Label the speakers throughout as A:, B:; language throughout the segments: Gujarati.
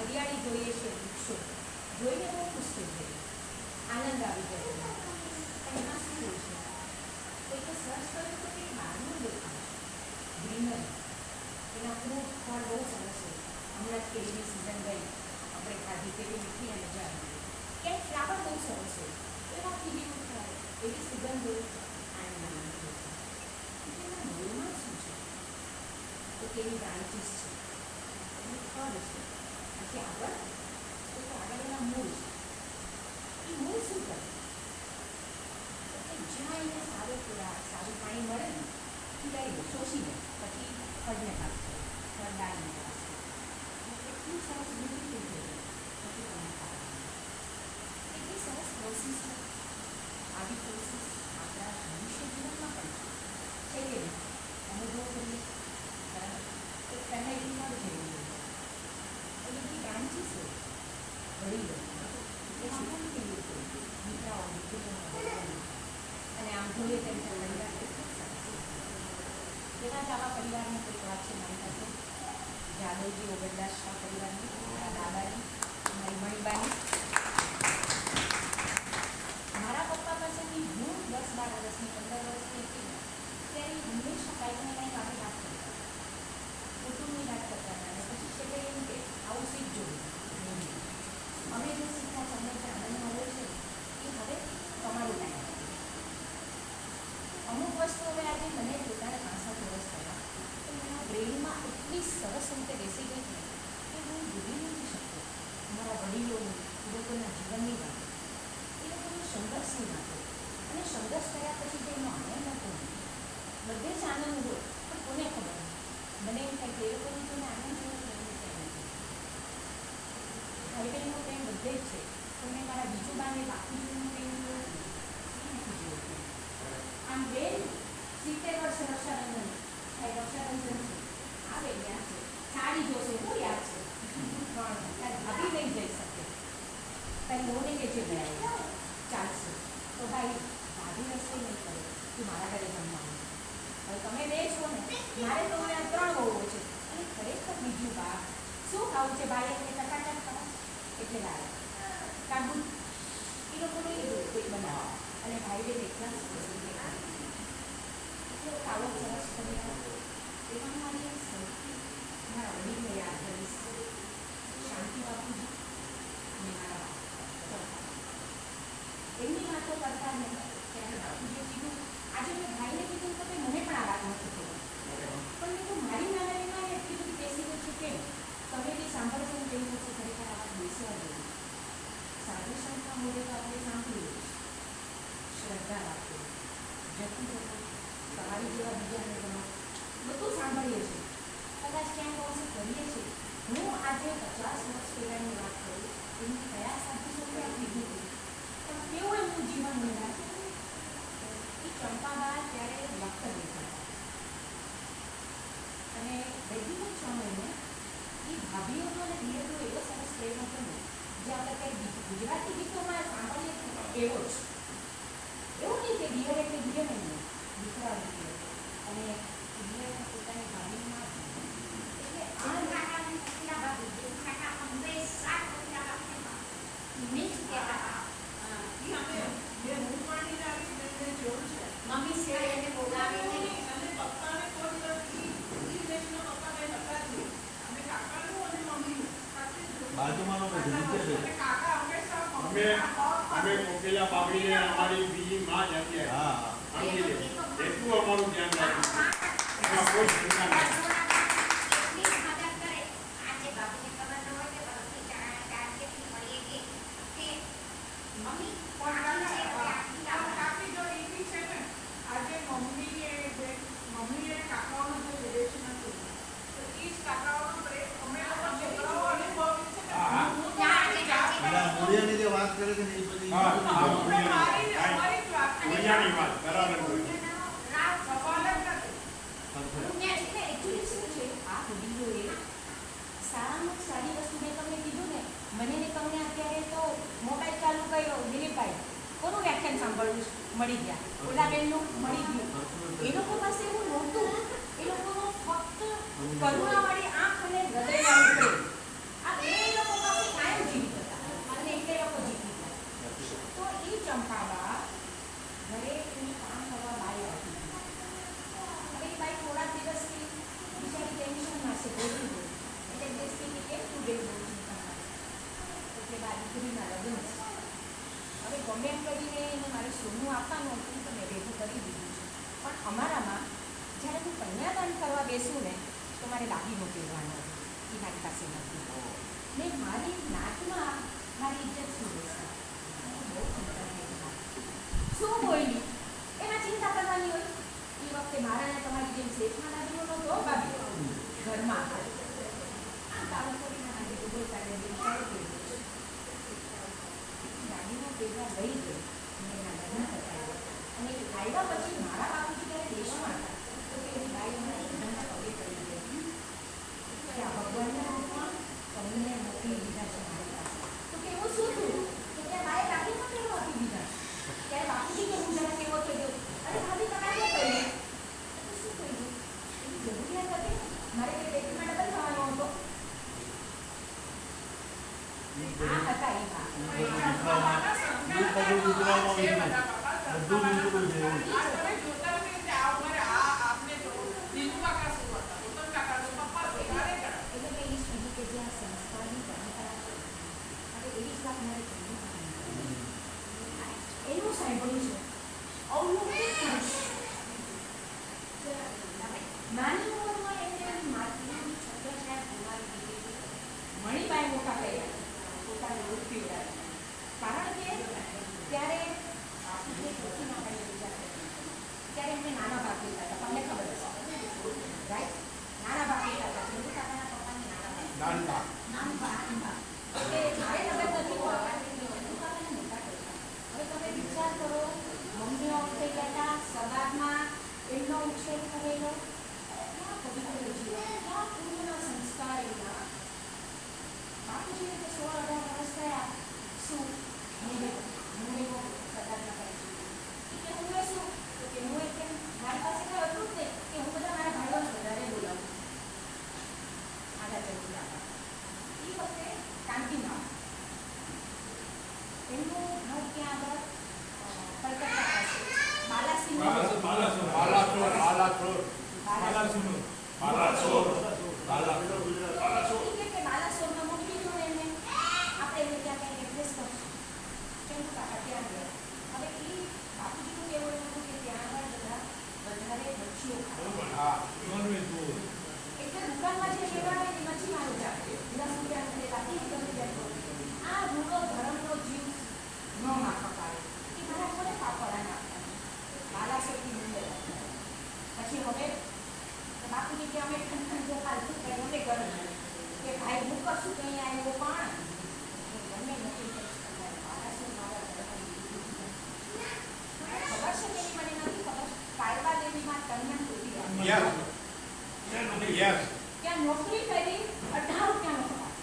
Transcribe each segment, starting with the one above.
A: હરિયાળી જોઈએ છે, વૃક્ષો જોઈને બહુ ખુશ થઈ જાય, આનંદ આવી જાય. એમાં શું હોય છે? એટલે સર્ચ કર્યું તો કંઈ બહારનું દેખાય ગ્રીનરી, એના ફ્રૂટ ફળ બહુ સરસ હોય. હમણાં જ કેરીની સિઝન ગઈ, આપણે ખાધી કેવી મીઠી અને મજા આવી. ક્યાંક ફ્લાવર બહુ સરસ હોય, એવા ફીલિંગ થાય, એવી સુગંધ હોય, આનંદ આવી જાય. એના મૂળમાં શું છે? તો કેવી બ્રાન્ચીસ છે, એનું ફળ છે. પછી આગળ તો આગળ એના મૂળ છે. એ મૂળ શું કરે? જ્યાં એને સારો ખોરાક, સારું પાણી મળે ને, પીલાઈ શોષી લે, પછી ફળને પાસ કરે, ફળદારને પાસ કરે. એટલું સરસ વૃદ્ધિ થઈ જાય, પછી તમે ખાવાનું. એટલી સરસ પ્રોસેસ છે. આવી પ્રોસેસ આપણા મનુષ્ય જીવનમાં પણ છે કે નહીં? અનુભવ કરીએ. એક ફેમિલીમાં જ જઈએ, એ બધી બ્રાન્ચીસ હોય, વડીલો એ સામાન્ય કેવી રીતે દીકરાઓ દીકરીઓ, અને આમ જોઈએ તેમ પરિવાર કેટલું સરસ. એવા જ આવા પરિવારની કોઈક વાત છે મારી પાસે, જાદવજી ઓગણદાસ શાહ પરિવારની, મારા દાદાની, મારી મણીબાની. મારા પપ્પા પાસેથી હું 10-12 વર્ષની 15 વર્ષની હતી ને, ત્યારે હંમેશા કાંઈક ને કાંઈક આપણે વાત કરતા, કુટુંબની વાત કરતા હતા. અને પછી છેલ્લે એમ કે આવું શીખજો. અમે જે શીખ્યા છે, અમને જે આનંદ મળ્યો છે, એ હવે તમારું ટાઈમ. અમુક વસ્તુ હવે આજે મને પોતાને 65 વર્ષ થયા, તો મારા બ્રેઇનમાં એટલી સરસ રીતે બેસી ગઈ છે કે હું ભૂલી નથી શકતો. અમારા વડીલોની, એ લોકોના જીવનની વાતો, એ લોકોની સંઘર્ષની વાતો, અને સંઘર્ષ કર્યા પછી જે એનો આનંદ હતો, બધે જ આનંદ હોય, પણ કોને ખબર? મને એમ થાય કે એ લોકોની જોઈને આનંદ જેવો પ્રેમ ક્યાં નથી. ભાઈ બહેનનો પ્રેમ બધે જ છે, પણ મેં મારા બીજું બાને બાપુજીનું પ્રેમ જોયું નથી જોયું. આમ બેન 70 વર્ષ રક્ષાબંધન થાય, રક્ષાબંધન છે, આવે યાદ છે, સાડી જોશે, હું યાદ છે, પણ તારી ભાભી નહીં જઈ શકે, તારી મોને કે જે ગયા ચાલશે, તો ભાઈ ભાભી રસ્તે નહીં કરે, તું મારા ઘરે જમવાનું. હવે તમે બે છો ને, મારે તો મને 3 વહુઓ છે, અને ખરેખર બીજું બા શું ખાવું છે? ભાઈ એટલે ટકાટક ખાવા, એટલે લાવે કાબુ એ લોકોને કોઈ બનાવે, અને ભાઈ બેન એટલા સરસ આવો સરસ પરિવાર. એમાં મારી સૌથી મારા વડીલને યાદ કરીશ, શાંતિ બાપુજી અને મારા બાપા. એમની વાતો કરતા ને ત્યારે બાપુજીએ કીધું, આજે મેં ભાઈને કીધું તો મને પણ આ વાત નથી ખબર, પણ મેં તો મારી નાનારીમાં એટલી બધી બેસી ગઈ છું. કેમ? તમે બી સાંભળશો ને તેની વચ્ચે ખરેખર આ વાત બેસવા જોઈએ. સાધુ સંતના મૂલ્ય તો આપણે સાંભળીએ, શ્રદ્ધા રાખો, જતું જતું તમારી જેવા બીજાને ગણો, બધું સાંભળીએ છીએ, કદાચ ક્યાંક અવશ્ય કરીએ છીએ. હું આજે 50 વર્ષ પહેલાંની વાત કરું, એની કયા સાધુ સંતે કીધું હતું, પણ કેવું એમનું જીવન મળ્યા છે. એ ચંપાબા ત્યારે ડૉક્ટર બેઠા અને વૈદિક સમયને એ ભાભીઓનો અને દિયરનો એવો સરસ પ્રેમ હતો ને, જે આપણે કંઈ ગુજરાતી ગીતોમાં સાંભળીએ એવો જ. એવું નહીં કે દિયર એટલે દિયર નહીં, દીકરા દીકરી, અને દિયરને પોતાની ભાભીમાં એટલે આ મમ્મી છે એને બોલાવીને અને પપ્પાને કોઈ
B: બાજુમાંનો
A: કાકા હંમેશા
C: અમે કોકેલા પાપડીને અમારી બીજી માં જ હતી.
B: હા
C: એટલું અમારું ધ્યાન રાખ્યું. કોઈ ચિંતા નથી.
B: મૂળિયાની જે વાત કરે છે ને એ બધી
C: મૂળિયાની વાત બરાબર.
A: સારામાં સારી વસ્તુ મેં તમને કીધું ને, મને તમને અત્યારે તો મોબાઈલ ચાલુ કર્યો, મળી ગયા, ઓલા બેનનું મળી ગયું. એ લોકો પાસે એવું નહોતું. એ લોકોનો ફક્ત કરુણાવાળી આંખ અને હૃદયવાળું પ્રેમ. આ બે લોકો પાસે કાયમ જીવિત હતા અને એટલે લોકો જીતી ગયા. તો એ ચંપાબા ઘરે એની કામ કરવા બાઈ આવી. હવે એ બાઈ થોડા દિવસથી બિચારી ટેન્શનમાં છે, બોલી ગઈ. એટલે દેશથી કે કેમ તું બે બહુ ચિંતામાં છે? એટલે બા દીકરીના લગ્ન છે. હવે ગમે એમ કરીને એને મારે સોનું આપવાનું હતું તો મેં ભેગું કરી દીધું છે. પણ અમારામાં જ્યારે હું કન્યાદાન કરવા બેસું ને તો મારે દાગીનો પહેરવાનો એ મારી પાસે નથી. ને મારી નાતમાં મારી ઇજ્જત શું રહેશે? બહુ ચિંતા થઈ. શું બોલી એમાં ચિંતા કરવાની હોય? એ વખતે મારા ને તમારી જેમ શેઠમાં દાગીનો નહોતો બાબી, ઘરમાં આ તારું થોડી ના બોલ કાઢે દાગીનો પહેરવા લઈ ગઈ અને એના લગ્ન કરાવ્યા. અને આવ્યા પછી મારા બાપુજી ત્યારે દેશમાં હતા તો એની બાઈ મને બધાના પગે પડી ગઈ કે આ ભગવાનના રૂપમાં તમને મોકલી દીધા છે મારી પાસે. તો કે એવું શું થયું? તો ત્યાં બાએ દાગીનો પહેરવા આપી દીધા. ત્યારે બાપુજી કે હું જરા કેવો થઈ ગયો? અરે ભાભી તમારે શું કહ્યું? તો શું કહ્યું? એની જરૂરિયાત હતી મારે કે પેટમાં ડબલ થવાનો હતો. આ હતા એ બા. એનું સાંભળ્યું છે અવલૌકિક પુરુષ. નાની ઉંમરમાં એમને એની માતૃની છત્રછાયા ગુમાવી દીધી. મણિબાઈ મોટા કર્યા, પોતાને રોગ પીવડાવ્યા. કારણ કે ત્યારે ત્યારે એમને નાના ભાગ લીધા હતા, તમને ખબર હશે રાઈટ? નાના ભાગ લીધા હતા. ચંદુ કાકાના પપ્પાને નાના ભાગ. એટલે મારે લગ્ન નથી કરવા ચંદુ કાકાને મોટા કર્યા. હવે તમે વિચાર કરો, મમ્મી ઓફ થઈ ગયા હતા, સગાદમાં એમનો ઉછેર કરેલો, ક્યાં પવિત્ર જીવન, ક્યાં પૂર્ણના સંસ્કાર એના. બાપુજીને તો 16-18 વર્ષ થયા. શું હું એવો સગાદમાં કરી કે હું શું તો કે હું એક મારી પાસે કંઈ હતું જ નહીં કે હું બધા મારા ભાઈઓને વધારે બોલાવું. આડા ચંદુ કાકા એ વખતે કાંતિમાં એમનું ઘર ક્યાં આગળ કલકત્તા પાસે બાલાસોરમાં મોકલી દો એમને. આપણે એને ત્યાં કંઈ એડ્રેસ કરશું. ચંદુ કાકા ત્યાં ગયા. હવે એ બાપુજીનું કહેવું એવું હતું કે ત્યાં આગળ બધા વધારે મચ્છીઓ ખાય. એટલે દુકાનમાં જે લેવા આવે એ મચ્છી મારું જ આપે. 10 રૂપિયા રાખી આ રૂડો ધર્મનો જીવ ન માફક આવે. એ મારા કોને પાપડા નાખતા બાલાસોરથી મુંબઈ. પછી હવે બાપુજી કે અમે ઠંડ જો ખાલતું કે અમે ગરમ કે ભાઈ હું કશું કંઈ આવ્યો પણ ગમે નથી બાલાસોર મારા ખબર છે તેની મને નથી ખબર. કાયવા દેવીમાં કન્યા તૂટી ત્યાં નોકરી કરી 18 રૂપિયાનો પગાર.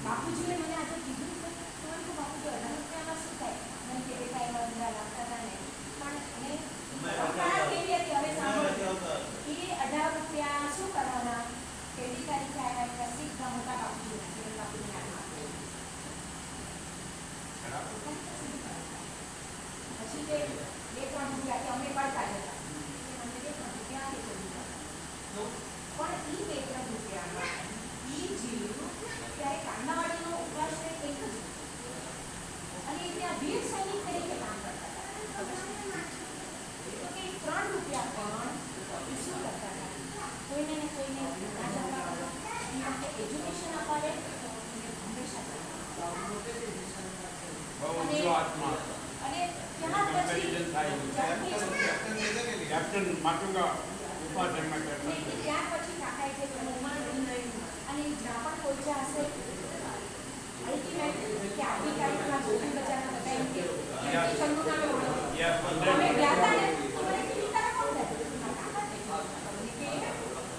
A: બાપુજીએ મને આજે કીધું કે તમારું બાપુજી 18 રૂપિયામાં શું થાય? મને કે બેટા એવા બધા લાગતા હતા ને પણ કેવી હતી હવે સાંભળો. એ 18 રૂપિયા શું કરવાના? પહેલી તારીખે આવ્યા એટલે સીધા મોટા બાપુજી બાપુની હાથમાં પછી તે 2-3 રૂપિયા કે અમે પડતા જતા મને 2-3 રૂપિયા આપી દીધા. પણ એ 2-3 રૂપિયામાં એ જીવ ત્યારે કાંદાવાડીનો ઉપવાસ એક જ અને ત્યાં વીર સૈનિક તરીકે કામ કરતા હતા. તો કે 3 રૂપિયા પણ શું કરતા હતા? કોઈને ને કોઈને એજ્યુકેશન અપાવે હંમેશા અને ત્યાર પછી ત્યાર પછી કાકાએ જે અને જ્યાં પણ પહોંચ્યા હશે અલ્ટિમેટ કે આપણી તારીખમાં ગોવિંદ બજારના બધા એમ કે ચંદુ નામે ઓળખ અમે ગયા હતા ને તો મને કેવી રીતે કોણ કે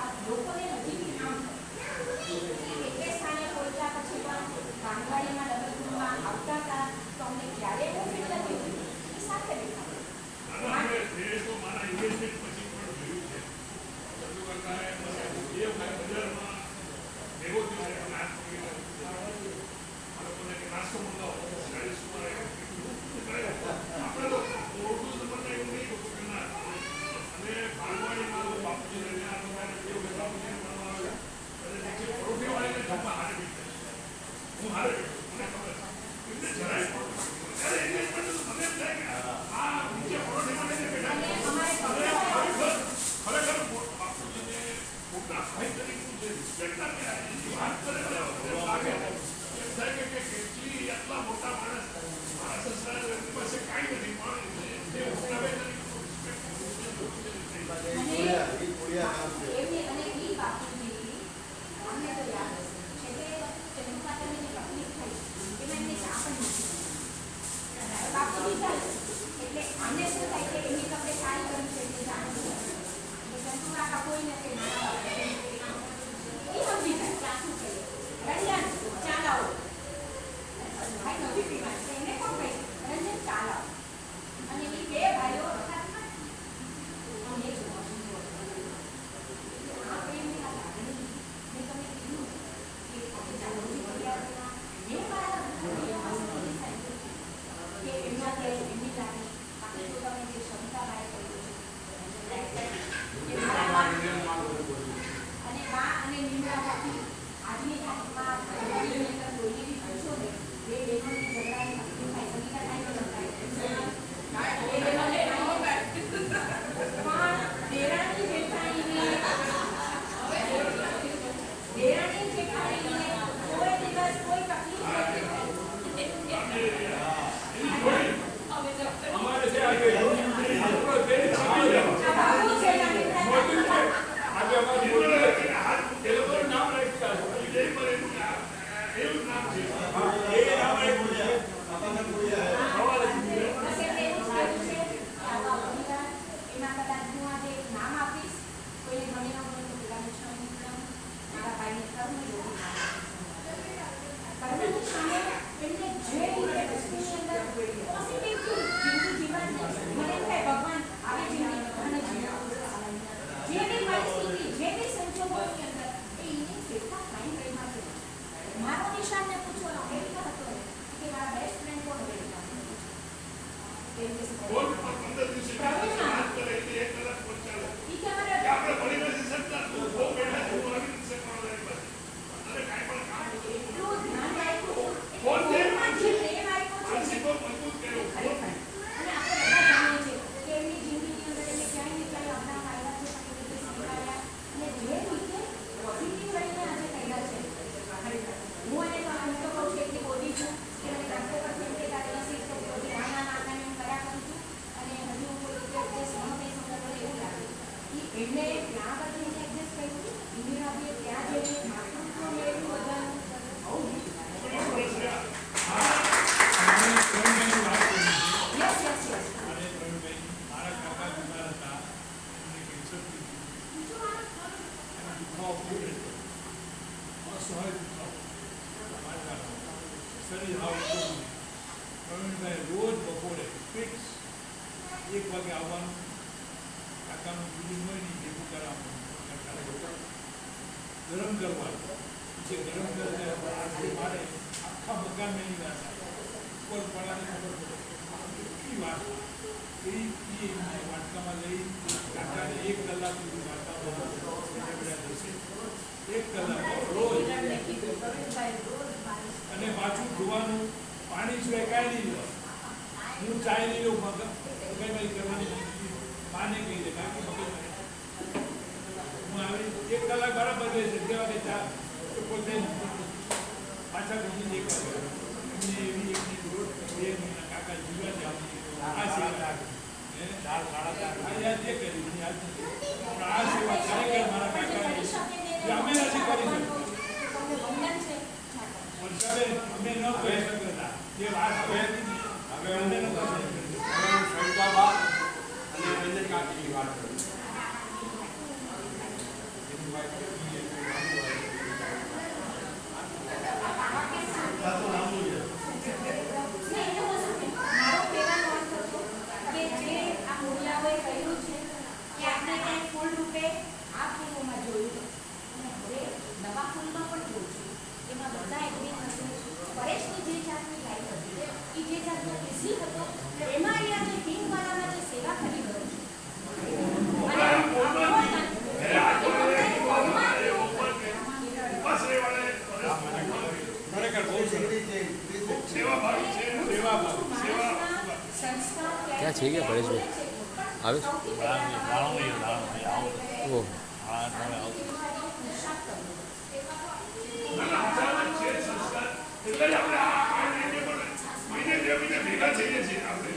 A: આ લોકોને નજીકથી આમ એટલે સ્થાને પહોંચ્યા પછી પણ કાંગવાડીમાં ડબલ ગુણમાં આવતા હતા તો અમને ક્યારે એવું ફીલ નથી સાથે બેઠા
C: ના, હવે એ તો મારા ઇન્વેસ્ટમેન્ટ પછી પણ જોયું છે. બધું કરતા એ મને એ વખત બજારમાં ભેગો થયો છે, અને આજ પકડી લાવ્યો. આ લોકોને કે નાસ્તો મંગાવો, 40 આપણે તો ઓળખું તો મને એવું નહીં હતું કે ના. અને ભાગવાણીમાં તો બાપુજીને ત્યાં લોકોને બે વખત બાપુજીને મળવા આવ્યા. અને નીચે પરોઠીવાળીને જમવા હારે બેઠા. હું હારે બેઠો, મને ખબર છે. એમને જરાય ત્યારે engagement તો મને એમ થાય કે આ નીચે પરોઠીવાળીને બેઠા છે. ખરેખર બાપુજીને પોતાના ભાઈ તરીકેનું જે respect આપે, એની વાત કરે મને લાગે એમ થાય કે કેટલી આટલા મોટા માણસ મારા સસરા એમની પાસે કાંઈ નથી, પણ એ મોટા ભાઈ તરીકેનું respect
A: એમને અને ઈ બાપુજી અમને તો યાદ હશે છે કે ચંદ્રમાતાની જે તકલીફ થઈ એમાં એમને ચા પણ નથી બાપુજી ચાલે એટલે આને શું થાય કે એમની તમને સારી કરી છે એટલે જાણવું ચંદ્રમાતા કોઈ નથી એ સમજી જાય ચા શું કહે રંજન ચા લાવો ભાઈ નથી પીવા એને કોણ કહે રંજન ચા લાવો અને એ બે ભાઈઓ
C: રોજ બપોરે ફિક્સ 1 વાગે આવવાનું, કાકાનું બિલ્ડિંગ હોય ને ભેગું કરાવવાનું, ગરમ કરવાનું, જે ગરમ કરીને મારે આખા મકાન એની વાત ઉપર પડાને ખબર પડે કેટલી વાત એ વાટકામાં લઈ કાકાને 1 કલાક સુધી વાટકામાં જશે 1 કલાક રોજ, અને પાછું ધોવાનું, પાણી સિવાય કાંઈ નહીં લો. હું ચાય નહીં લઉં, મગજમારી કરવાની માને કહી દે બાકી મગજ હું આવી 1 કલાક બરાબર રહે છે. 2 વાગે ચા પોતે પાછા ઘરની 1 વાગે એમને એવી એકની રોડ 2 મહિના કાકા જીવા છે આ સેવા યાદ એ કરી યાદ નથી, પણ આ સેવા ખરેખર મારા કાકા અમે નથી કરી શકતા. અમે ન કહી શકતા જે વાત હવે અમે ન કહી શકતા.
D: અને રંજન કાકીની વાત કરું.
A: ઈઝી હતો એમાં અહીંયા જે હિંગવાલામાં જે સેવા કરી રહ્યો છે અને
C: ખરેખર બહુ સરસ. સેવાભાવી છે,
A: સંસ્કાર
E: ક્યાં છે કે પરેશભાઈ? આવે છે? ઓહ
C: એટલે જ આપણે આ મહિને બે મહિને ભેગા થઈએ છીએ આપણે.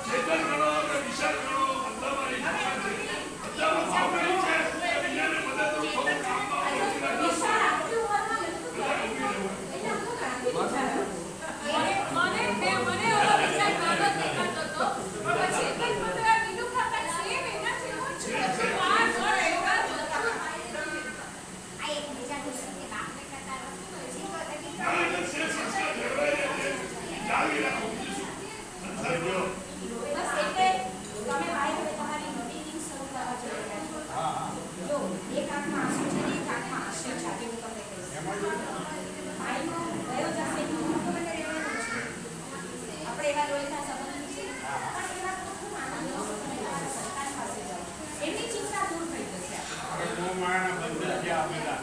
C: ચેતન ગણો કે વિશાલ ગણો, બધામાં એક સમાન છે. બધામાં ભાવના એક છે કે બીજાને મદદરૂપ થવું, કામમાં આવવું જોઈએ. જાળવી રાખો બીજું શું? સંસાર જો
A: બસ એટલે તમે ભાઈ હવે તમારી નવી શરૂ કરવા જઈ રહ્યા છો. જો એક આંખમાં આંસુ છે ને એક આંખમાં આંસુ છે આજે હું તમને કહીશ. ભાઈનો ગયો જશે એનું દુઃખ મને રહેવાનું છે. આપણે એવા લોહીના સંબંધ છે પણ એવા તો ખૂબ આનંદ તમે તમારા સંતાન પાસે જાઓ. એમની ચિંતા દૂર થઈ જશે.
D: આપણે મોમાયાના બંધન છે આપેલા.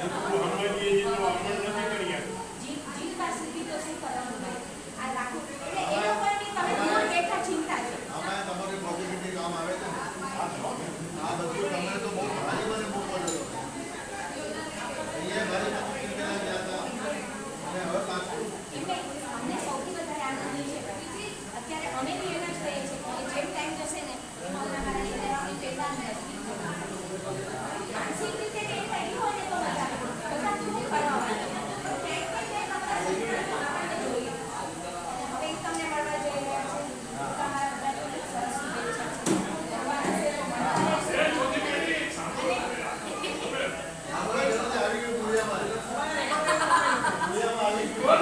D: હનુમાનજીએ જેટલું અમલ નથી કરી આપ્યું.
A: જીવતા સુધી તો શું કરવાનું ભાઈ? આ લાખો એટલે એ લોકોની તમે દૂર બેઠા ચિંતા છે.
B: આમાં તમારી પોઝિટિવિટી કામ આવે છે ને. આ બધું તમે તો બહુ ભારી મને બહુ પડેલો. અહીંયા મારી પાસે ચિંતા ગયા હતા અને હવે પાછું
A: એટલે અમને સૌથી વધારે આનંદ એ છે અત્યારે અમે બી એમ જ કહીએ છીએ કે જેમ ટાઈમ જશે ને એમ અમારા શરીરની પેલા નજીક માનસિક રીતે કે થઈ હોય ને તો મજા આવે. બધા શું કરવા માટે હવે તમને મળવા જઈ રહ્યા છે તમારા બધાને સરસ શુભેચ્છા છે. ભગવાન હશે તો મળવા રહેશે.
B: આપણે ઘરે આવી ગયું દુનિયામાં. દુનિયામાં આવી ગયું.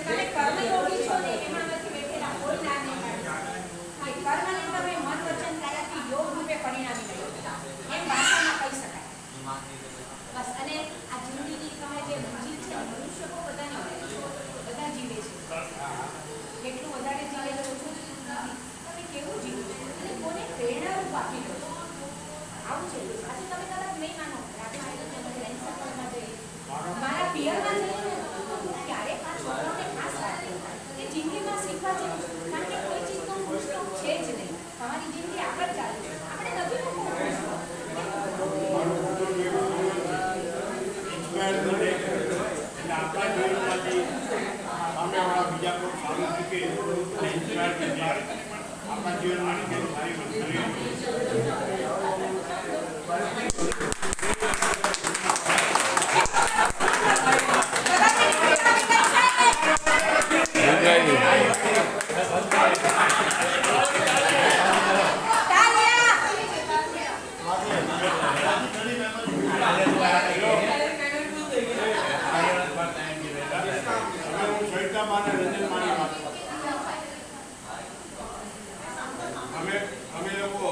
A: તમે કર્મયોગી છો ને એમાંથી બેઠેલા કોઈ ના નહીં પાડે. કર્મને તમે મન વચન કાયાથી યોગ રૂપે પરિણામી રહ્યો એમ ભાષામાં કહી શકાય. બસ અને આ જિંદગી તમે જે જીવ છે મનુષ્ય બહુ બધાની હોય છે. બધા જીવે છે. કેટલું વધારે જીવે છે ઓછું જીવવું નથી. તમે કેવું જીવો છો અને કોને પ્રેરણારૂપ આપી દો છો. આવું છે. આજે તમે કદાચ નહીં માનો રાજભાઈ તો મને લાઈન સર્કલમાં જઈએ મારા પિયરમાં જઈએ ને તો હું ક્યારેક આ છોકરાઓને ખાસ વાત કરું કે જિંદગીમાં શીખવા જેવું છે. કારણ કે કોઈ ચીજનો પુસ્તક છે જ નહીં. તમારી જિંદગી આગળ ચાલે છે. આપણે નથી મૂકવું
D: ઇન્સ્પાયર કરે એટલે આપણા જીવનમાંથી સામેવાળા બીજા કોઈ સારું શીખે અને ઇન્સ્પાયર થઈ જાય. આપણા જીવનમાંથી કંઈક સારી વસ્તુ અમે લોકો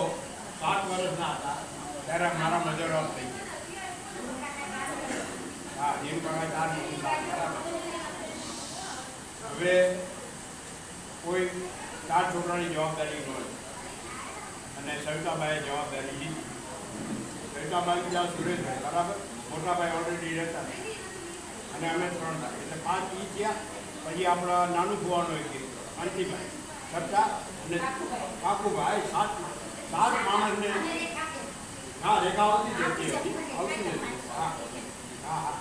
D: 7 વર્ષના હતા ત્યારે મારા મધર ઓફ થઈ ગયા. હા એમ કહેવાય 4 હવે કોઈ 4 છોકરાની જવાબદારી હોય અને સવિતાબાઈએ જવાબદારી લીધી. સવિતાબાઈ બીજા સુરેશભાઈ બરાબર, મોટાભાઈ ઓલરેડી રહેતા અને અમે 3 હતા એટલે 5 ઈ થયા. પછી આપણા નાનું ભુવાનો એક અંતિભાઈ છઠ્ઠા અને કાકુભાઈ 7 માણસને હા રેખાવતી જતી હતી આવતી નથી. હા હા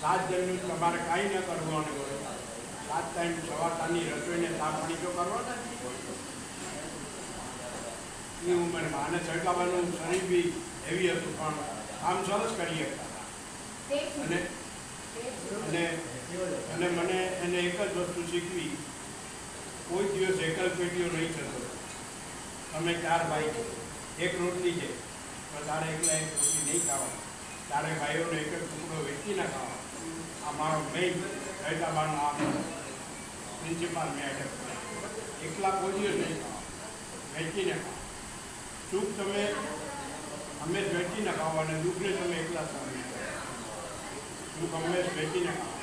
D: 7 જણનું તમારે કાંઈ ન કરવાનું હોય. 7 ટાઈમ સવારની રસોઈને ચા પાણી તો કરવાના જ એ ઉંમરમાં. અને છઠ્ઠાબાઈનું શરીર બી હેવી હતું પણ કામ સરસ કરી શકતા અને અને મને એને એક જ વસ્તુ શીખવી, કોઈ દિવસ એકલ પેટીઓ નહીં થતો. તમે 4 ભાઈ છો, એક રોટલી છે તો તારે એકલા એક રોટલી નહીં ખાવાની. તારે ભાઈઓને એક જ ટુકડો વેચી ના ખાવા. આ મારો મેઇન હૈદરાબાદનો આ પ્રિન્સિપાલ મેં એકલા કોઈ દિવસ નહીં ખાવા, વેચીને ખાવા. સુખ તમે હંમેશ વહેંચીને ખાઓ અને દુઃખને તમે એકલા સામે સુખ હંમેશ વહેંચીને ખાઓ,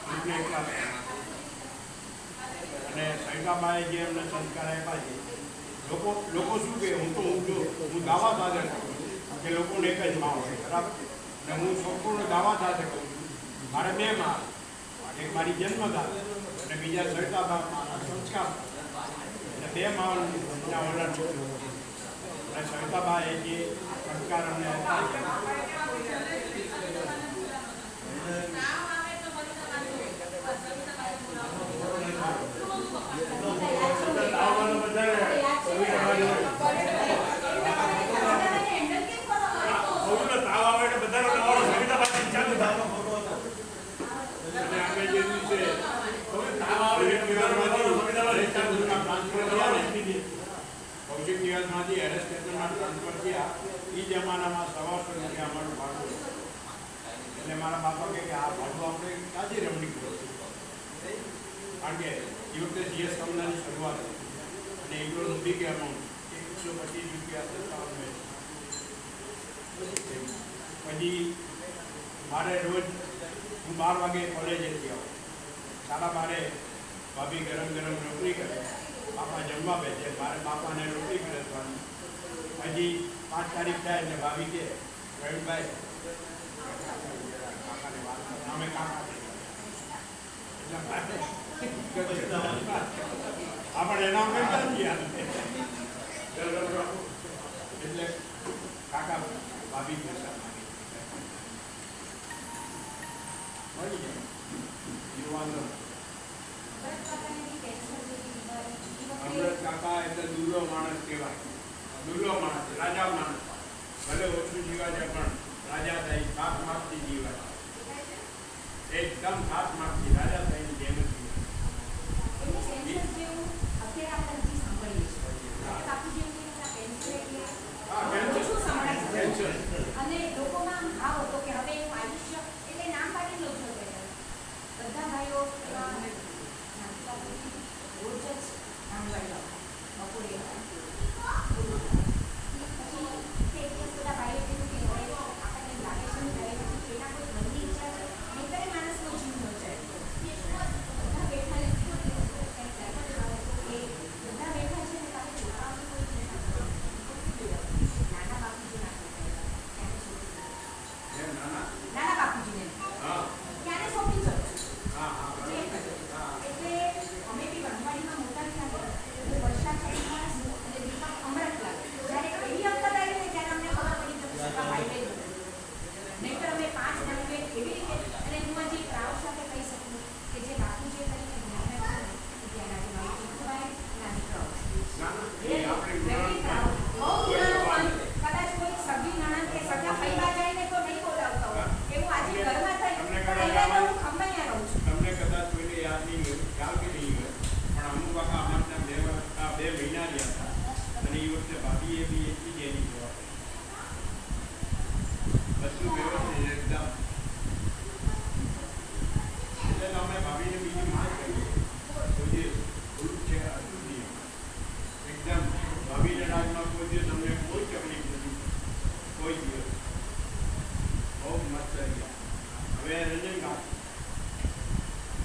D: દુઃખને એકલા સામે. અને સૈકાબાએ જે એમને સંસ્કાર આપ્યા છે, લોકો શું કહે, હું દાવા સાથે કહું છું કે લોકોને એક જ માં હોય, બરાબર. અને હું સંપૂર્ણ દાવા સાથે કહું છું મારે 2 માં, એક મારી જન્મદાતા અને બીજા સૈકાબા મારા સંસ્કાર, એટલે 2 માના વર્ણન છે. અને સૈકાબાએ જે સંસ્કાર અમને આપ્યા છે ભૌતિક નિવાસમાંથી હેરેસ કેન્દ્રમાં ટ્રાન્સફર થયા એ જમાનામાં 125 રૂપિયા અમારું ભાડું. એટલે મારા બાપા કહે કે આ ભાડું આપણે કાજી રમણી કર્યું, કારણ કે એ વખતે CS કમલાની શરૂઆત હતી અને એગ્રોનું બિગ એમાઉન્ટ 125 રૂપિયા સત્તાવન. પછી મારે રોજ હું 12 વાગે કોલેજેથી આવું, 12:30 ભાભી ગરમ ગરમ રોટલી કરે, બાપા જમવા બેસે, મારે બાપાને રોટલી પીરસવાની. પછી 5 તારીખ થાય એટલે ભાભી કે પ્રવીણભાઈ કાકાને વાત અમે કાકા આપણે એના કરતા એટલે કાકા ભાભી પૈસા મળી જાય યુવાનો. અમૃત કાકા એટલે દુર્લો માણસ કહેવાય, દુર્લો માણસ, રાજા માણસ. ભલે ઓછું જીવા છે પણ રાજા થઈ 7 માસથી જીવાય, એકદમ 7 માસથી રાજા થઈને જેમ જ
A: અને લોકોમાં આમ ભાવ હતો કે હવે એનું આયુષ્ય એટલે નામ પાડી લો છો બધા ભાઈઓ રોજ જ રાંધવાડી બપોરે પછી બધા ભાઈઓ કીધું કે હવે આપણને લાગે છે ને એના કોઈ મનની ઈચ્છા છે નહીં માણસનો જીવ ન જાય બધા બેઠા એ બધા બેઠા છે ને તારે છોકરાઓને કોઈ નાના બાપુજી નાના બાપુજીને ક્યારે સોંપી શકો એટલે અમે બી વનવાડીમાં મોટા થયા એટલે વર્ષા ચાલીમાં અને દીપક અમૃત લાગે જ્યારે એવી અવતર આવી ને ત્યારે અમને ખબર પડી કે સગા ભાઈ બહેન નહીંતર અમે 5 ભાઈ બહેન એવી રીતે. અને હું હજી પ્રાઉડ સાથે કહી શકું કે જે બાપુજીએ કરીને જ્ઞાન આપ્યું ને ત્યારે આજે મારી દીકરાએ ના દીકરાઓ બહુ પણ કદાચ કોઈ સગી નણંદ કે સગા ફૈબા જાય ને તો નહીં બોલાવતા હોય એવું આજે ઘરમાં થાય પણ એટલે હું ખંભાળિયા રહું છું.
D: તમને કદાચ કોઈને યાદ નહીં હોય, ખ્યાલ કે નહીં હોય, પણ અમુક વખત અમારા 2 મહિના રહ્યા હતા અને એ વખતે ભાભીએ બી એટલી જ એની જવાબ બધું વ્યવસ્થિત એકદમ. એટલે અમે ભાભીને બીજી માંગ કરીએ તો જે ભૂલ છે અતુલ્ય એકદમ. ભાભીના રાજમાં કોઈ દિવસ અમને કોઈ તકલીફ નથી, કોઈ દિવસ. બહુ મસ્ત રહ્યા. હવે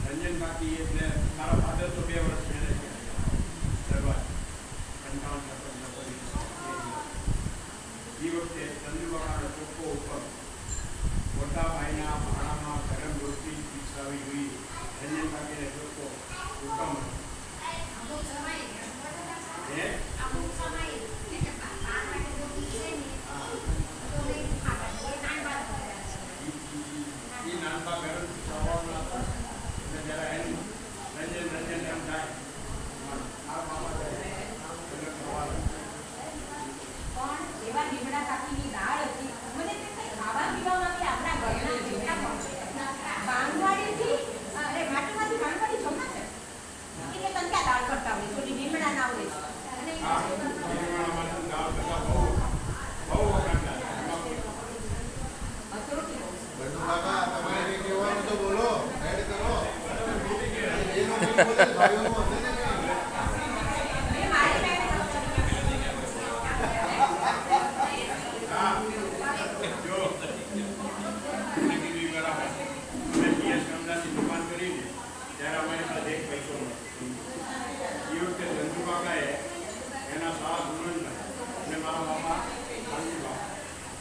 D: રંજન કાકી એટલે મારા ફાધર તો 2 વર્ષ મેરેજ કર્યા શરૂઆત 55 એ વખતે ચંદ્રબાબાના ચોખ્ખો ઉપર મોટા ભાઈના ભાણામાં ગરમ રોટલી પીરસાવી જોઈએ. રંજન કાકીને ચોખ્ખો હુકમ નાનપા ગરમ સ્વભાવના હતા એટલે જરા એનું રંજન એમ થાય
A: પણ એવા લીમડા કાકીની દાળ હતી મને તે કંઈ ખાવા પીવામાં બી આપણા ઘરના જેટલા બાંગવાડીથી અરે માટીમાંથી બાંગવાડી જમવા છે એટલે તને ક્યાં દાળ કરતા હોય થોડી લીમડા ના હોય અને
B: બંધુ કાકા તમારે કહેવાનું તો બોલો, એડ કરો. ભાઈઓનું હશે ને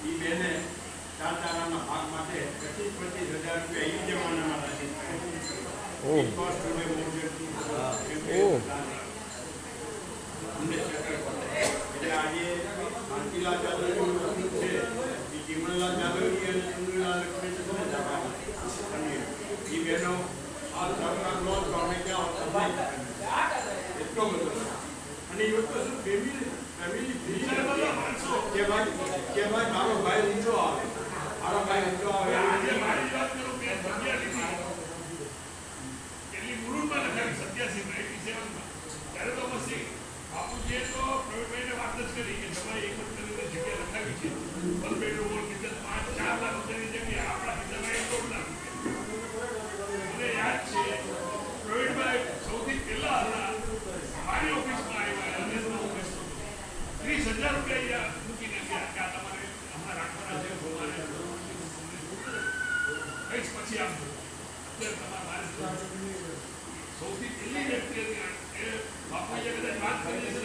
D: એ બેને 4 તારાના ભાગ માટે 25,000 રૂપિયા એ જમાનામાં રાખી.
E: ઓહ.
D: કોસ્ટ રૂપે મોજે.
E: ઓહ.
D: એટલે આજે શાંતિલાલ જાદવની છે એ ચીમનલાલ જાદવની અને ચંદ્રલાલ અને એ બહેનો આ સરકાર લો તો અમે ક્યાં એટલો બધો અને એ વખતે શું ફેમિલી કે ભાઈ મારો ભાઈ ઊંચો આવે મારો ભાઈ ઊંચો આવે
C: આજે મારી વાત કરું કે જગ્યા લીધી કેટલી મુરુડમાં લખાવી 87 માં 87 માં ત્યારે તો પછી બાપુજીએ તો પ્રવીણભાઈને વાત જ કરી કે તમારે એક જ કરીને જગ્યા લખાવી છે વન બેડરૂમ કિચન 5-4 લાખ રૂપિયાની જગ્યા આપણા કિચનમાં 1.5 લાખ રૂપિયા મને યાદ છે પ્રવીણભાઈ સૌથી પહેલા હતા મારી ઓફિસમાં આવ્યા અને એમનો ઓફિસ 30,000 રૂપિયા અહીંયા મૂકીને ગયા કે આ તમારે હમણાં રાખવાના છે ભગવાને કઈ પછી આપજો અત્યારે તમારે સૌથી પહેલી વ્યક્તિ હતી એ બાપુજીએ કદાચ વાત કરી છે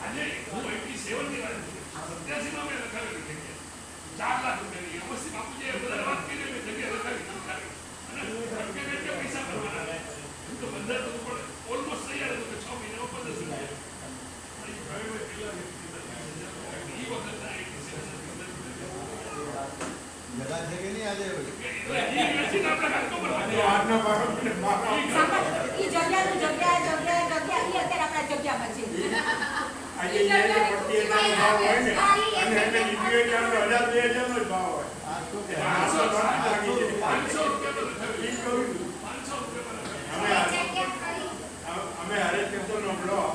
C: આજે હું 87 ની વાત 87 માં મેં લખાવેલી જગ્યા 4 લાખ રૂપિયાની અવશ્ય બાપુજીએ બધા વાત કરી મેં જગ્યા લખાવી અને કે પૈસા ભરવાના એમ તો બંદર તો પણ ઓલમોસ્ટ તૈયાર હતું કે 6 મહિનામાં 15,000 એ વખત
B: જગા છે કે નહીં આજે
D: આજના બાળકોને
A: ઈ જગ્યાનું જગ્યા ઈ અત્યારે આપણા જગ્યામાં છે.
D: આજે એને પડતી એટલાનો ભાવ હોય ને અને એને લીધું એટલાનો 1,000-2,000 નો જ ભાવ હોય.
B: આ તો કે
C: 500 રૂપિયા
D: અમે હરેક કેમ્પનો બ્લોક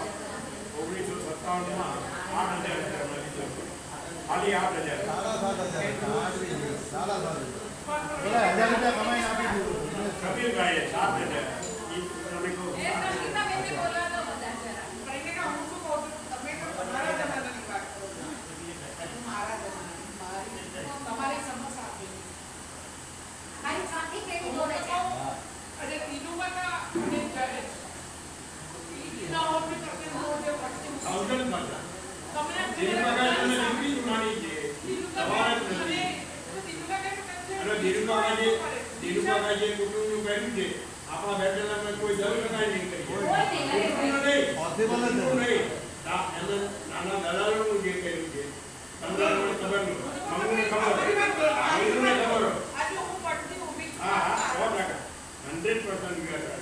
D: 1957 માં 8,000 રૂપિયામાં લીધો. ખાલી 8,000.
B: સાડા 7,000 પેલા 1,000 રૂપિયા કમાઈને આપી દીધું
D: કબીરભાઈએ 7,000. ઈ તમે કહો.
A: તમારે સમોસા આપી મારી સાથી કેવી દોડે છે
C: અરે તીનુમાના અને જાય ઈના ઓર્ડર કરતે મોજે પડતી
D: 1,000 પાછા.
C: તમને
D: ધીરુભાઈ તમને દીકરી જ માની છે. સવાલ જ નથી. અને ધીરુભાઈ જે કુટુંબનું કર્યું છે આપણા બેઠેલામાં કોઈ જરૂર નહીં કરી
B: પોસિબલ જ નથી.
D: નાના દલાલોનું જે કર્યું છે તમને ખબર નહીં મને ખબર મને ખબર
C: આજે હું પડતી ઊભી છું
D: હા 100% ગયા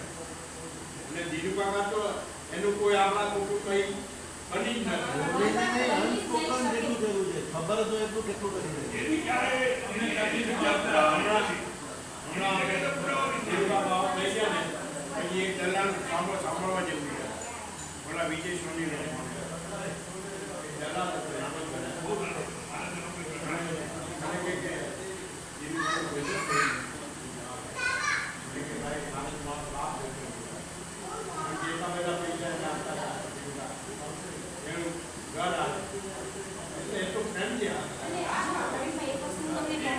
D: અને ધીરુભાઈ તો એનું કોઈ આપણા કુટુંબ કઈ બની જ નથી.
B: અનસ્પોકન જેટલું કર્યું છે ખબર જ હોય એટલું કેટલું કરી છે.
C: એની ક્યારે એની
D: એક દલાલ સાંભળવા જેવું છે ઓલા વિજય સોની દલાલ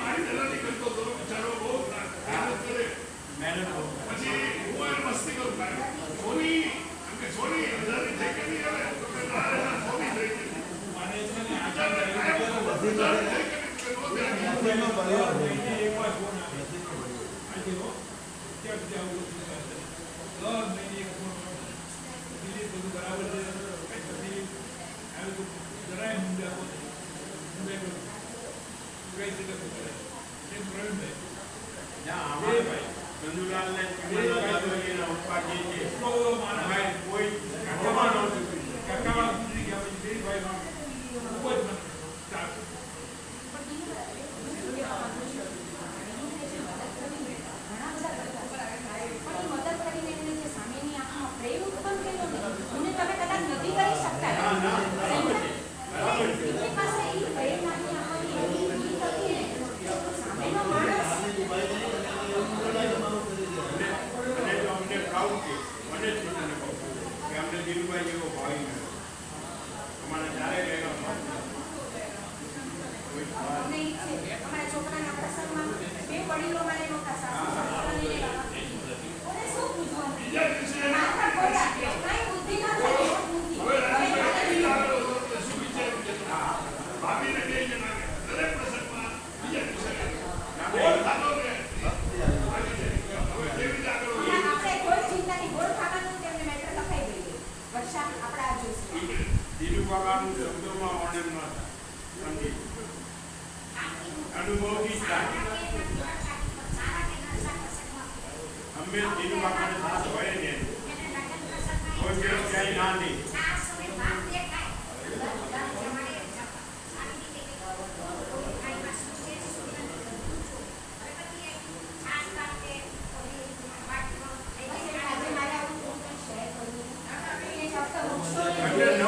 C: મારી દલાલી કરતો તો બિચારો બહુ મહેનત કરે
D: મહેનત
C: પછી હું એ મસ્તી કરું સોની કે સોની અંધારી થઈ કે નહીં હવે તો કે ના સોની થઈ ગઈ
D: મને છે ને
C: અંધારી થઈ કે
B: એનો ભર્યો છે.
C: નહીં
D: એક વાર ફોન આવે આજે હો ક્યાં જાવું દર મહિને એક ફોન દિલ્હી બધું બરાબર છે પછી આવી તો જરાય મુંડા પોતે મુંબઈ કઈ રીતે કરે એ પ્રવીણભાઈ ના આવે ભાઈ ચંદુલાલ ને ચંદુલાલ ઉત્પાદન છે એટલો મારા કોઈ કાકામાં નહોતું કાકામાં ગુજરી ગયા પછી દેવીભાઈ નો ખૂબ જ ચાલુ
A: મદદ કરીને એમને જે સામેની આંખમાં પ્રેમ ઉત્પન્ન કર્યો ને એને તમે કદાચ નથી કરી શકતા એમની પાસે એ પ્રેમ નાની આંખોની એવી રીત હતી ને સામેનો માણસ
D: અને જો અમને પ્રાઉડ છે મને જ પોતાને કહું કે અમને ધીરુભાઈ જેવો ભાઈ મળ્યો અમારે જ્યારે રહેવા
A: અમને ઈ છે અમારા છોકરાના પ્રસંગમાં બે વડીલો મારે નહોતા સાસુ સસરાને કોને શું પૂછવાનું
C: બીજા દિવસે
A: માથા ગોળા કાંઈ બુદ્ધિ ન થાય બુદ્ધિ હવે
D: પ્રકારનું શબ્દોમાં વર્ણન ન થાય. સમજી અનુભવથી જ થાય. હંમેશ દીનું પ્રકારનો સાથ હોય ને કોઈ દિવસ ક્યાંય ના નહીં.
A: એટલે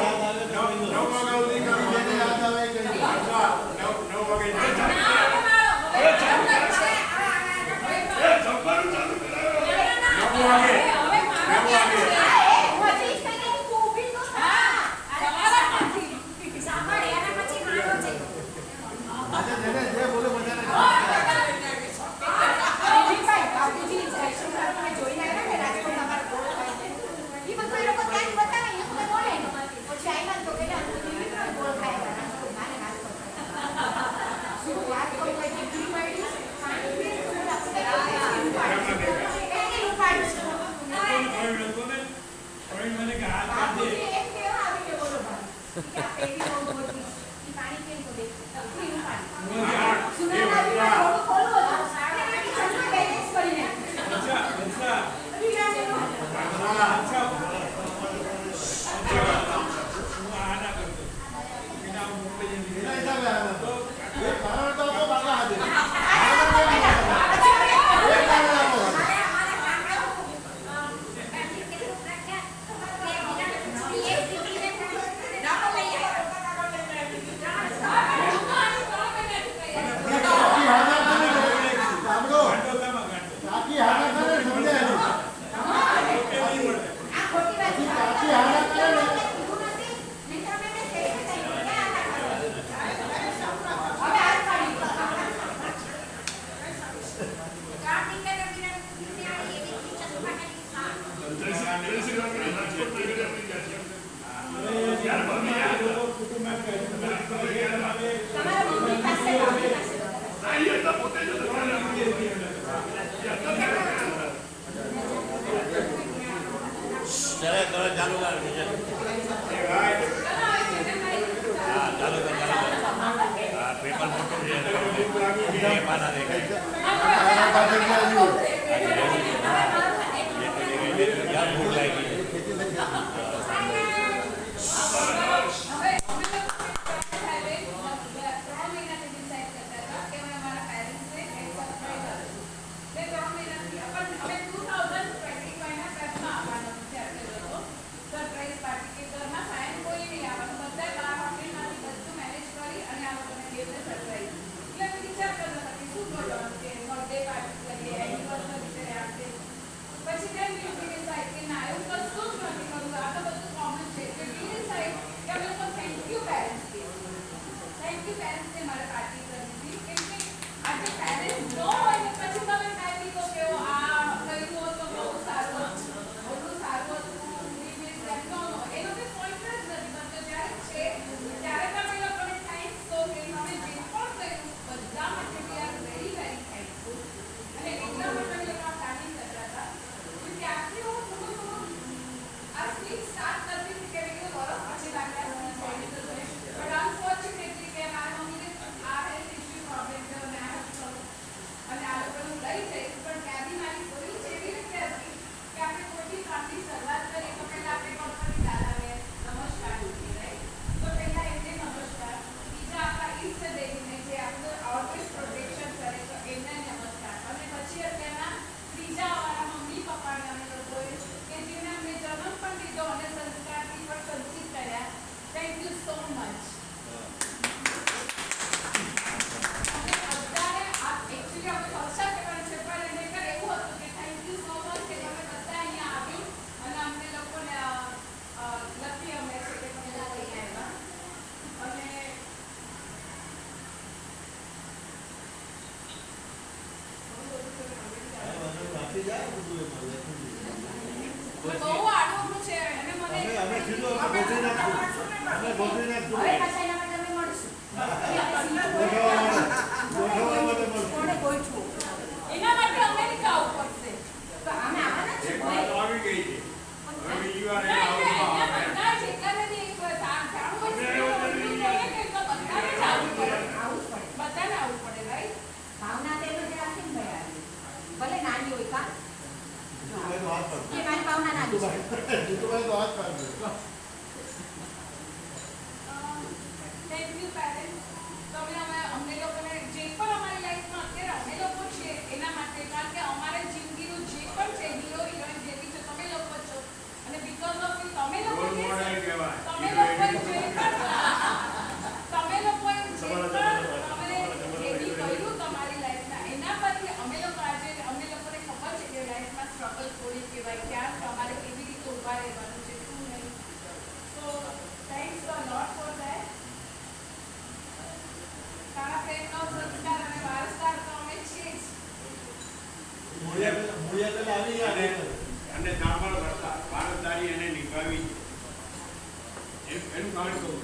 D: એનું કારણ કહું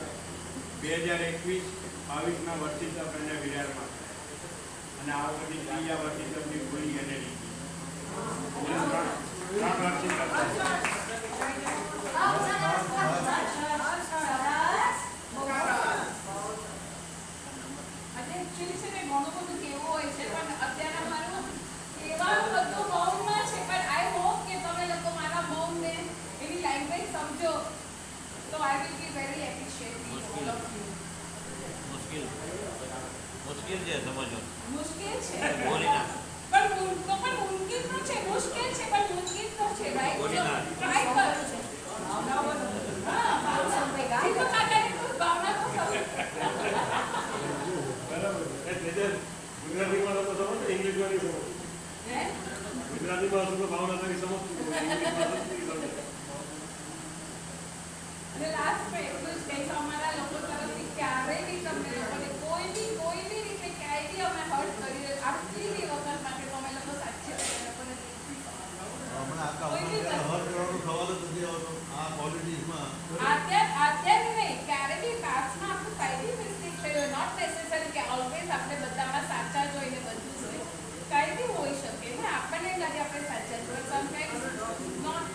D: 2021-22 વર્ષથી તમને વિરારમાં અને આ વખતે ત્રીજા વર્ષથી તમને ખોલી અને ત્રણ વર્ષથી
F: એકચ્યુઅલી છે ને ઘણું બધું કેવું હોય છે પણ અત્યારે અમારું એવાનું બધું મૌનમાં છે પણ આઈ હોપ કે તમે લોકો મારા મૌનને એની લેંગ્વેજ સમજો તો I will be very appreciative all of you
G: મુશ્કેલ છે સમજવું
F: મુશ્કેલ છે
G: બોલી ના
F: પણ મુમકિન તો છે મુશ્કેલ છે પણ મુમકિન તો છે રાઈટ
G: બોલી ના.
F: ટ્રાય કરો હા તો કાકાને તો ભાવના તો સમજ
H: ગુજરાતીમાં તો સમજ ઇંગ્લિશમાં નહીં સમજ
F: હે
H: ગુજરાતીમાં હશું તો ભાવના તારી સમજતું
F: અને લાસ્ટ માં એટલું જ કહીશ અમારા લોકો તરફથી ક્યારેય બી તમને લોકોને કોઈ બી રીતે ક્યાંય બી અમે હર્ટ કરી આટલી બી વખત માટે તો અમે લોકો સાચે તમે લોકોને દિલથી
B: હમણાં આખા ઉંમર હર કરવાનો સવાલ જ નથી આવતો આ પોલિટિક્સમાં.
F: અત્યારે નહીં ક્યારે બી પાસ્ટમાં આપણું કઈ બી મિસ્ટેક થયો નોટ નેસેસરી કે ઓલવેઝ આપણે બધામાં સાચા જ હોય ને બધું જ હોય કઈ બી હોઈ શકે ને આપણને એમ લાગે આપણે સાચા જ હોય સમટાઈમ્સ નોટ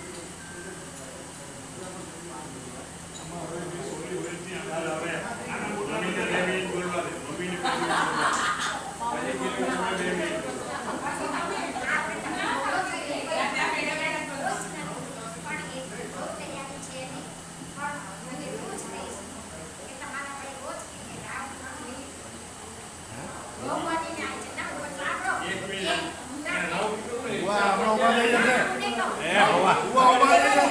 B: ઉવા હમણાં ઉભા થઈ જશે. ઉવા ઉભા થઈ જશે.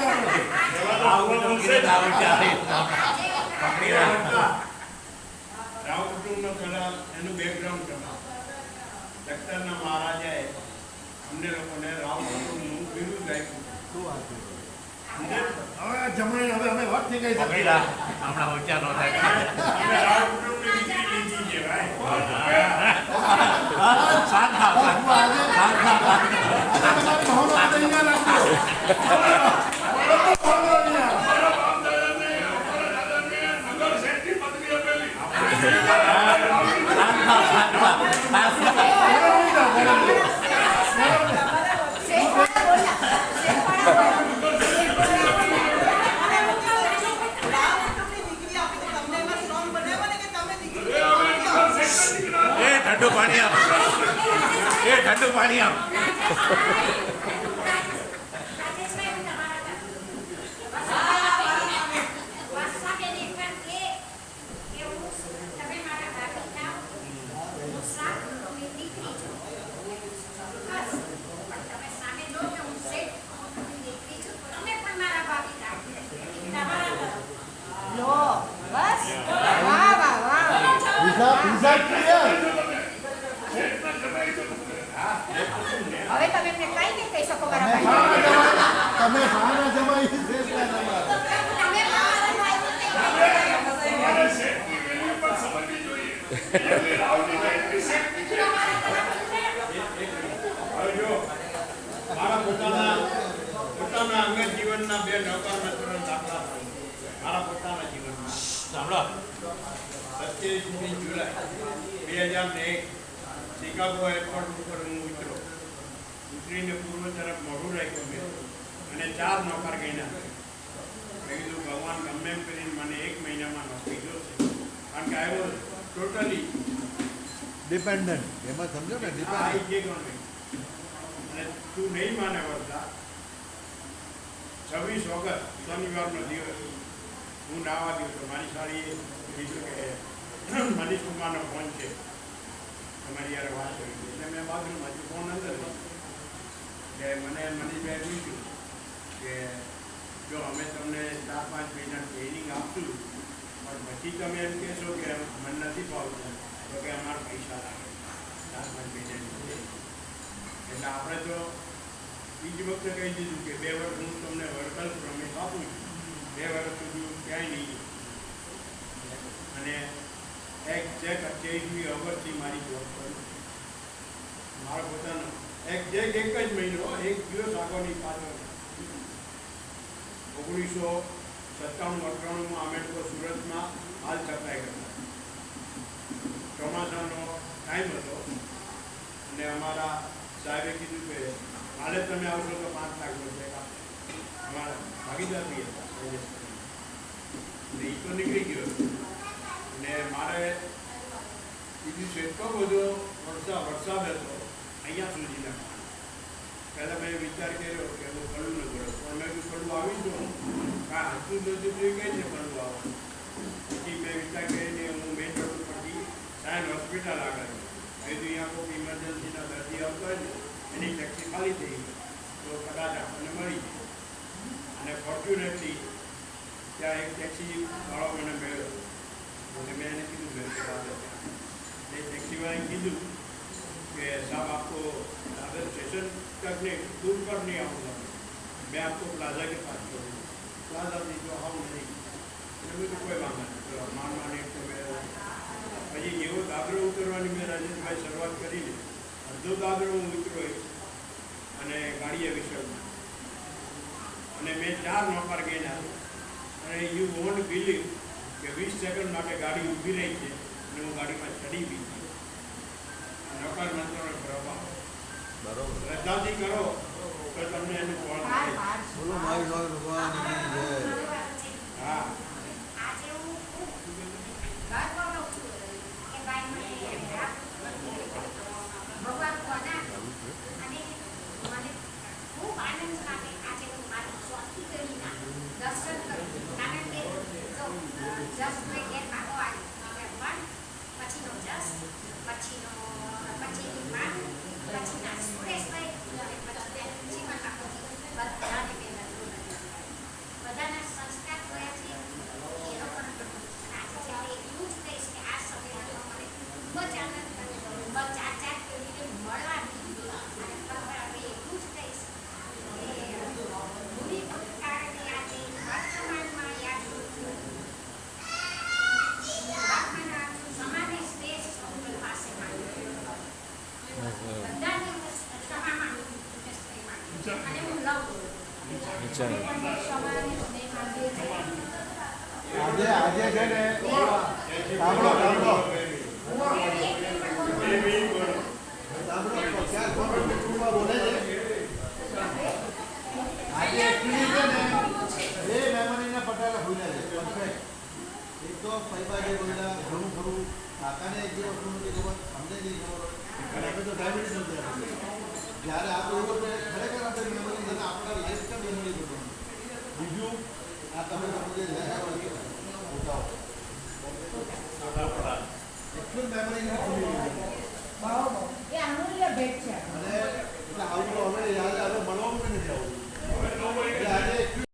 D: રાવ કુટુંબનો પહેલા એનું બેકગ્રાઉન્ડ તમે દખ્તરના મહારાજાએ અમને લોકોને રાવ કુટુંબનું બિરુદ આપ્યું.
B: શું વાત છે?
D: અમને
B: હવે જમાઈ હવે અમે વાત થઈ ગઈ છે.
G: હમણાં ઉચ્ચાર ન થાય
D: અમે રાવ કુટુંબની દીકરી લીધી છે ભાઈ.
G: શાંત થાવ
C: નગર શેઠની પત્ની આપેલી
G: ઠંડુ પાણી આપ ઠંડુ પાણી આપ
B: હિસાબ ક્લિયર.
A: હવે તમે એમને કઈ નહીં કહી શકો
B: તમે
A: બરાબર
B: હાના જમાઈ તમે હાના જમાઈ શ્રેષ્ઠ જમાઈ.
A: તમે મારા
C: તમારે શેઠની વેલ્યુ પણ સમજવી જોઈએ એટલે રાવજી એટલી શેઠની છે
D: હવે જો મારા પોતાના અંગત જીવનના બે નૌકારમત્રોના દાખલા છે. મારા પોતાના જીવનમાં
G: સાંભળો
D: 27મી જુલાઈ 2001 શિકાગો એરપોર્ટ ઉપર હું ઉતરો. ઉતરીને પૂર્વ તરફ મોઢું રાખ્યું મેં અને 4 નોકર ગણ્યા. મેં કીધું ભગવાન ગમે એમ કરીને મને 1 મહિનામાં નોકરી જોશે કારણ કે આઈ વોઝ ટોટલી
B: ડિપેન્ડન્ટ એમાં સમજો ને
D: આઈ
B: ડિપેન્ડન્ટ.
D: જે અને તું નહીં માને વળતા 26 ઓગસ્ટ શનિવારનો દિવસ હું નાવા ગયો તો મારી સાડીએ કીધું કે મનીષ કુમારનો ફોન છે તમારી યાર વાત કરી એટલે મેં બાજુમાં ફોન અંદર લીધો કે મને મનીષભાઈ પૂછ્યું કે જો અમે તમને 4-5 મહિના ટ્રેનિંગ આપશું પણ પછી તમે એમ કહેશો કે મને નથી ફાવતું તો કે અમારા પૈસા લાગે 4-5 મહિનાની એટલે આપણે તો બીજી વખતે કહી દીધું કે 2 વર્ષ હું તમને વર્કલ પ્રોમિસ આપું છું 2 વર્ષ સુધી ક્યાંય નહીં અને એક્ઝેક્ટ 28મી ઓગસ્ટથી મારી જોબ કરું મારો પોતાનો એક્ઝેક્ટ એક જ મહિનો એક દિવસ આગળની પાછળ 1997-98 આંબેડકર સુરત કાલે તમે આવશો તો 5 લાખનો ચેક આપશે. અમારા ભાગીદાર બી હતા એટલે એ તો નીકળી ગયો. ને મારે બીજું છે એટલો બધો વરસાદ હતો અહીંયા સુધીના. પહેલાં મેં વિચાર કર્યો કે હું કડું ન કરું, પણ મેં કડું આવી જો હા હતું નતું તો એ કઈ છે કડું આવવાનું. પછી મેં વિચાર કરીને હું મેઇન રોડ પરથી સાયન્સ હોસ્પિટલ આગળ મેં અહીંયા કોઈ ઇમરજન્સીના દર્દી આવતો હોય ને એની ટેક્સી ખાલી થઈ ગઈ તો કદાચ આપણને મળી જાય. અને ફોર્ચ્યુનેટલી ત્યાં એક ટેક્સી વાળો મને મળ્યો અને મેં એને કીધું મેં એ ટેક્સીવાળાએ કીધું कि साहब आपको दादर स्टेशन तक नहीं दूर पर नहीं आऊँगा, मैं आपको प्लाजा के पास छोड़ूँगा. प्लाजा भी जो हम नहीं मुझे तो कोई वांधा नहीं. तो मानवानी तो मैं પછી એવો દાદરો ઉતરવાની મેં રાજેશભાઈ શરૂઆત કરી ને અડધો દાદરો હું ઉતર્યો અને ગાડીએ વિસર્જન અને મેં 4 નોકર ગયેલા અને યુ વોન્ટ બિલીવ કે 20 સેકન્ડ માટે ગાડી ઊભી રહી છે અને હું ગાડીમાં ચડી બી નોકર મંત્રોનો પ્રભાવ
G: બરોબર.
D: શ્રદ્ધાથી કરો તો તમને એનું ફળ મળે.
B: બોલો મારી સ્વામી ભગવાનની જય.
D: હા
A: આજે હું ગર્વ છું કે ભાઈ મને ભગવાન કોના અને મને ખૂબ આનંદ લાગે આજે હું મારી ચોથી પેઢીના દર્શન કરું. કારણ કે જો જસ મેં ઘેર પાકો આવી પણ પછીનો જસ પછીની માન પછીના સુરેશભાઈ અને પછી જીવન બાપુજી બધાને મેં બધાના સંસ્કાર જોયા છે એ લોકોને આજે છે એટલું જ કહીશ કે આ સમયમાં મને ખૂબ જ આનંદ અને ખૂબ જ ચાર પેઢીને મળવાની અને હવે એટલું જ કહીશ કે પૂરી ભૂતકાળને આજે વર્તમાનમાં યાદ વર્તમાન સમાવેશ દેશ સૌની પાસે માંગ્યો બધાને ક્ષમા માંગુ અને હું લઉં
B: આજે છે ને સાંભળો સાંભળો સાંભળો ક્યાં ખોટું કુટુંબમાં બોલે છે. આજે એકચ્યુઅલી છે ને બે મહેમાનીના પટાલા ભૂલ્યા છે પરફેક્ટ. એક તો પૈબા જે બોલ્યા ઘણું ખરું કાકાને એક જે વસ્તુ નથી ખબર અમને નહીં ખબર હોય અને અમે તો ડાયાબિટીસ નથી આપીએ. જ્યારે આપણે એવું છે ખરેખર આપણે મેમરી છે આપણા લાઈફ ટાઈમ મેમરી કરવાનું. બીજું આ તમે સમજે છે એટલું મેમરી નથી.